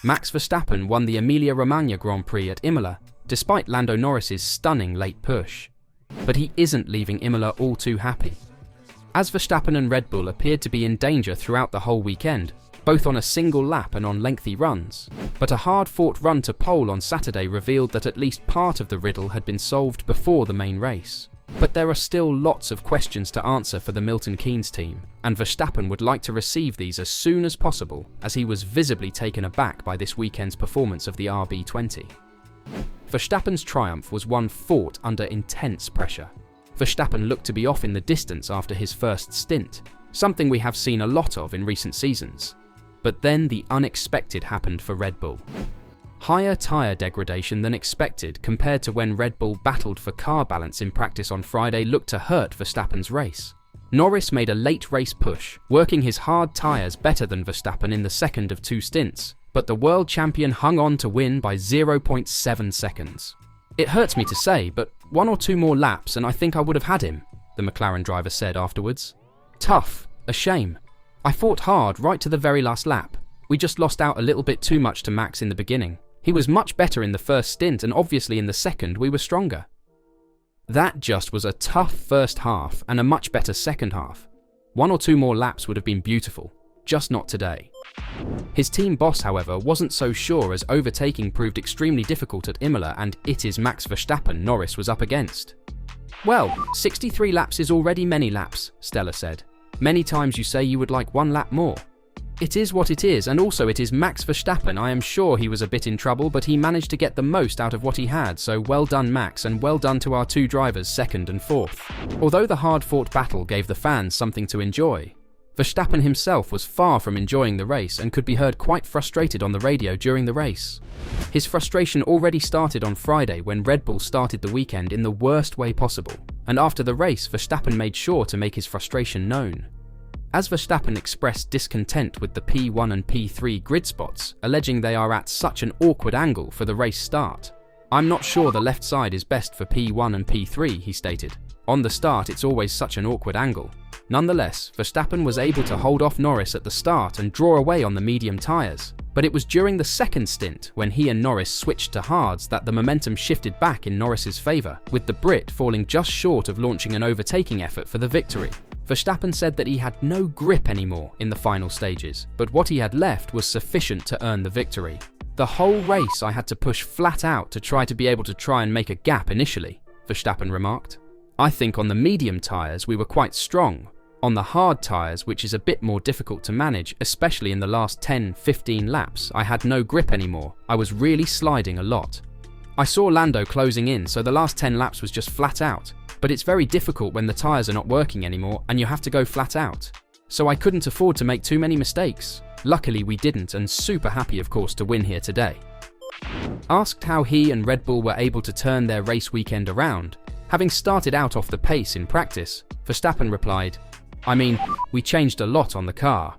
Max Verstappen won the Emilia Romagna Grand Prix at Imola, despite Lando Norris's stunning late push. But he isn't leaving Imola all too happy, as Verstappen and Red Bull appeared to be in danger throughout the whole weekend, both on a single lap and on lengthy runs. But a hard-fought run to pole on Saturday revealed that at least part of the riddle had been solved before the main race. But there are still lots of questions to answer for the Milton Keynes team, and Verstappen would like to receive these as soon as possible, as he was visibly taken aback by this weekend's performance of the RB20. Verstappen's triumph was one fought under intense pressure. Verstappen looked to be off in the distance after his first stint, something we have seen a lot of in recent seasons. But then the unexpected happened for Red Bull. Higher tyre degradation than expected compared to when Red Bull battled for car balance in practice on Friday looked to hurt Verstappen's race. Norris made a late race push, working his hard tyres better than Verstappen in the second of two stints, but the world champion hung on to win by 0.7 seconds. It hurts me to say, but one or two more laps and I think I would have had him, the McLaren driver said afterwards. Tough, a shame. I fought hard right to the very last lap. We just lost out a little bit too much to Max in the beginning. He was much better in the first stint and obviously in the second we were stronger. That just was a tough first half and a much better second half. One or two more laps would have been beautiful, just not today. His team boss, however, wasn't so sure as overtaking proved extremely difficult at Imola and it is Max Verstappen Norris was up against. Well, 63 laps is already many laps, Stella said. Many times you say you would like one lap more. It is what it is, and also it is Max Verstappen. I am sure he was a bit in trouble, but he managed to get the most out of what he had, so well done Max, and well done to our two drivers second and fourth. Although the hard-fought battle gave the fans something to enjoy, Verstappen himself was far from enjoying the race and could be heard quite frustrated on the radio during the race. His frustration already started on Friday when Red Bull started the weekend in the worst way possible, and after the race Verstappen made sure to make his frustration known. As Verstappen expressed discontent with the P1 and P3 grid spots, alleging they are at such an awkward angle for the race start. "I'm not sure the left side is best for P1 and P3, he stated. On the start it's always such an awkward angle. Nonetheless, Verstappen was able to hold off Norris at the start and draw away on the medium tyres, but it was during the second stint when he and Norris switched to hards that the momentum shifted back in Norris's favour, with the Brit falling just short of launching an overtaking effort for the victory. Verstappen said that he had no grip anymore in the final stages, but what he had left was sufficient to earn the victory. "The whole race I had to push flat out to try to be able to try and make a gap initially," Verstappen remarked. "I think on the medium tyres we were quite strong. On the hard tyres, which is a bit more difficult to manage, especially in the last 10-15 laps, I had no grip anymore. I was really sliding a lot. I saw Lando closing in, so the last 10 laps was just flat out. But it's very difficult when the tyres are not working anymore and you have to go flat out. So I couldn't afford to make too many mistakes. Luckily we didn't, and super happy of course to win here today." Asked how he and Red Bull were able to turn their race weekend around, having started out off the pace in practice, Verstappen replied, "I mean, we changed a lot on the car.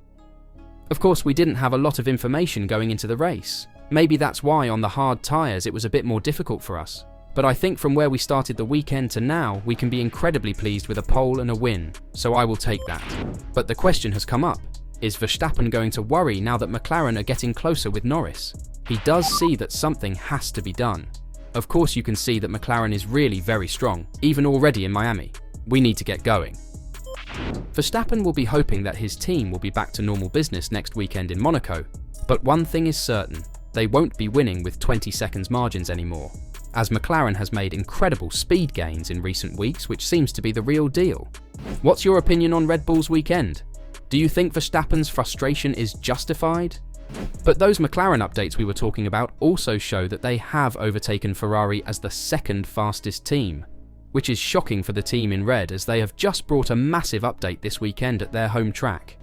Of course we didn't have a lot of information going into the race. Maybe that's why on the hard tyres it was a bit more difficult for us. But I think from where we started the weekend to now, we can be incredibly pleased with a pole and a win, so I will take that." But the question has come up, is Verstappen going to worry now that McLaren are getting closer with Norris? He does see that something has to be done. Of course you can see that McLaren is really very strong, even already in Miami. We need to get going. Verstappen will be hoping that his team will be back to normal business next weekend in Monaco, but one thing is certain, they won't be winning with 20 seconds margins anymore, as McLaren has made incredible speed gains in recent weeks, which seems to be the real deal. What's your opinion on Red Bull's weekend? Do you think Verstappen's frustration is justified? But those McLaren updates we were talking about also show that they have overtaken Ferrari as the second fastest team, which is shocking for the team in red as they have just brought a massive update this weekend at their home track.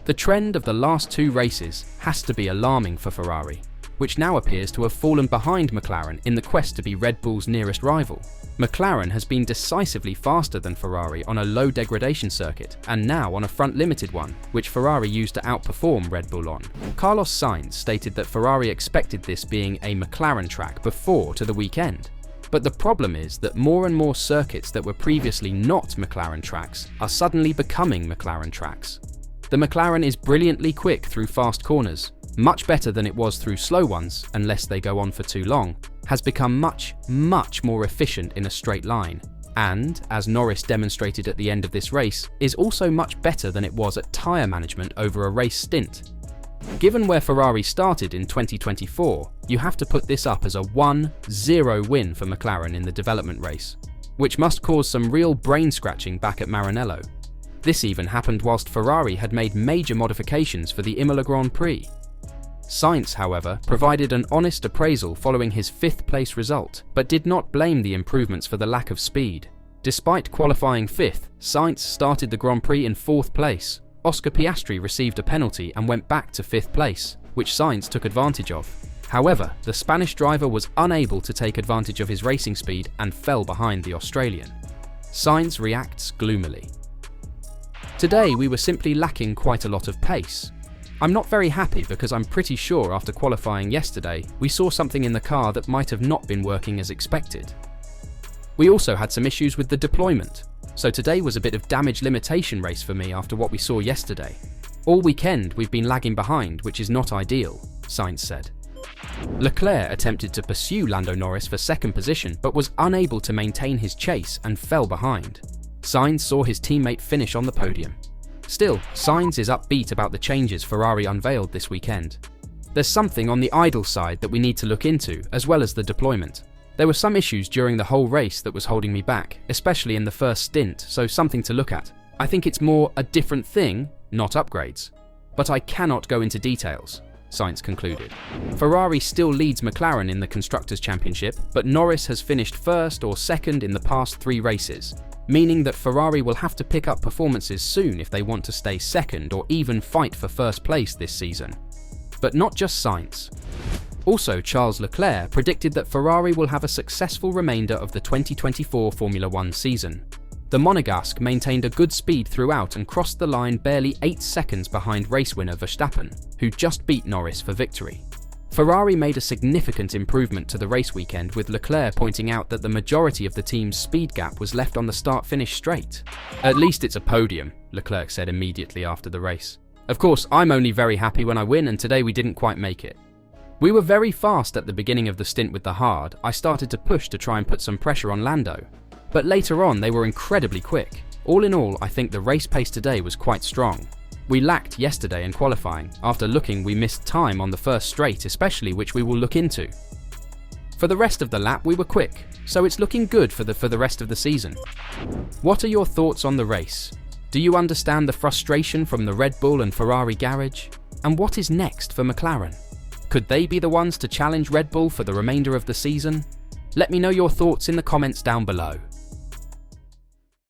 The trend of the last two races has to be alarming for Ferrari, which now appears to have fallen behind McLaren in the quest to be Red Bull's nearest rival. McLaren has been decisively faster than Ferrari on a low degradation circuit, and now on a front limited one, which Ferrari used to outperform Red Bull on. Carlos Sainz stated that Ferrari expected this being a McLaren track before to the weekend. But the problem is that more and more circuits that were previously not McLaren tracks are suddenly becoming McLaren tracks. The McLaren is brilliantly quick through fast corners, much better than it was through slow ones unless they go on for too long, has become much more efficient in a straight line, and, as Norris demonstrated at the end of this race, is also much better than it was at tyre management over a race stint. Given where Ferrari started in 2024, you have to put this up as a 1-0 win for McLaren in the development race, which must cause some real brain-scratching back at Maranello. This even happened whilst Ferrari had made major modifications for the Imola Grand Prix. Sainz, however, provided an honest appraisal following his 5th place result, but did not blame the improvements for the lack of speed. Despite qualifying 5th, Sainz started the Grand Prix in 4th place. Oscar Piastri received a penalty and went back to 5th place, which Sainz took advantage of. However, the Spanish driver was unable to take advantage of his racing speed and fell behind the Australian. Sainz reacts gloomily. Today we were simply lacking quite a lot of pace. I'm not very happy because I'm pretty sure after qualifying yesterday, we saw something in the car that might have not been working as expected. We also had some issues with the deployment, so today was a bit of damage limitation race for me after what we saw yesterday. All weekend we've been lagging behind, which is not ideal, Sainz said. Leclerc attempted to pursue Lando Norris for 2nd position but was unable to maintain his chase and fell behind. Sainz saw his teammate finish on the podium. Still, Sainz is upbeat about the changes Ferrari unveiled this weekend. There's something on the idle side that we need to look into, as well as the deployment. There were some issues during the whole race that was holding me back, especially in the first stint, so something to look at. I think it's more a different thing, not upgrades. But I cannot go into details, Sainz concluded. Ferrari still leads McLaren in the Constructors' Championship, but Norris has finished 1st or 2nd in the past 3 races, meaning that Ferrari will have to pick up performances soon if they want to stay 2nd or even fight for 1st place this season. But not just Sainz. Also, Charles Leclerc predicted that Ferrari will have a successful remainder of the 2024 Formula 1 season. The Monegasque maintained a good speed throughout and crossed the line barely 8 seconds behind race winner Verstappen, who just beat Norris for victory. Ferrari made a significant improvement to the race weekend, with Leclerc pointing out that the majority of the team's speed gap was left on the start-finish straight. "At least it's a podium," Leclerc said immediately after the race. "Of course, I'm only very happy when I win, and today we didn't quite make it. We were very fast at the beginning of the stint with the hard. I started to push to try and put some pressure on Lando. But later on they were incredibly quick. All in all, I think the race pace today was quite strong. We lacked yesterday in qualifying. After looking, we missed time on the first straight especially, which we will look into. For the rest of the lap we were quick, so it's looking good for the rest of the season." What are your thoughts on the race? Do you understand the frustration from the Red Bull and Ferrari garage? And what is next for McLaren? Could they be the ones to challenge Red Bull for the remainder of the season? Let me know your thoughts in the comments down below.